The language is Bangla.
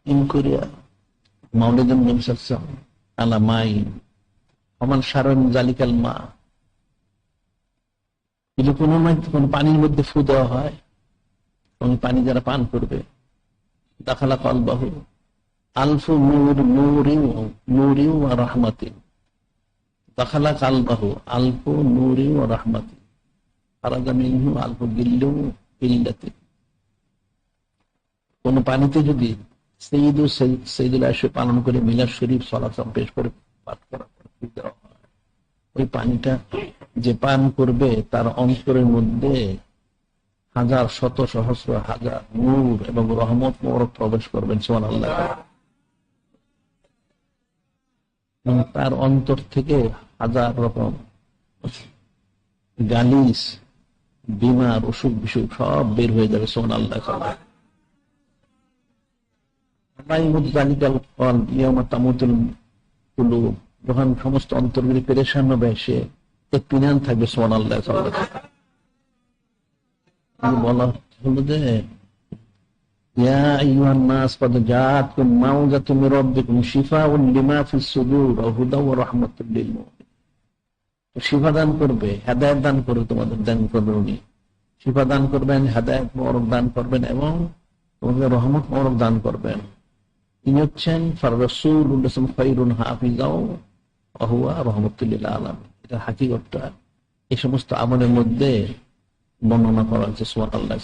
ইন করিয়া মাউলিদুন নবী সাল্লাল্লাহু আলাইহি ওয়াসাল্লাম আলা মাইন ওমান শারন জালিকাল মা, যদি কোন পানির মধ্যে ফু দেওয়া হয়, কোন পানি যারা পান করবে, দাখালা কলবাহু আলফু নূরি ওয়া রাহমাতিন, দাখালা কালবাহু আলফু নূরি ওয়া রাহমাতিন, খারাজা মিনহু আলফু গিল্লু ইল্লাতিন। কোন পানিতে যদি সৈয়দুল আশি পালন করে মিলাদ শরীফ সালাত পেশ করে পাঠ করা দেওয়া হয়, ওই পানিটা যে পান করবে তার অন্তরের মধ্যে হাজার শত সহস্র হাজার নূর এবং রহমত মোবারক প্রবেশ করবেন সুবহানাল্লাহ। তার অন্তর থেকে হাজার রকম গালিস, বিমার, অসুখ বিসুখ সব বের হয়ে যাবে সুবহানাল্লাহ। যখন সমস্ত অন্তরগুলি পেরেশান হবে, সে ইত্মিনান থাকবে সুবহানাল্লাহ। বলা হলো যে ইয়া আইয়ুহান নাস ক্বাদ জাআতকুম মাউযাতুম মির রাব্বিকুম শিফাউন লিমা ফিস সুদুর ওয়া হুদাও ওয়া রাহমাতুল লিল মুমিনিন। শিফা দান করবে, হেদায়েত দান করবে, তোমাদের দান করবে উনি। শিফা দান করবেন, হেদায়েত মোবারক দান করবেন এবং তোমাদের রহমত মোবারক দান করবেন। তিনি হচ্ছেন ফার রাসূলুল্লাহ খায়রুন হাফিজাও ওয়া হুয়া রাহমাতুল লিল আলামিন। এটা হাকিকতটা এই সমস্ত আমলের মধ্যে বর্ণনা করা হয়েছে সুবহানাল্লাহ।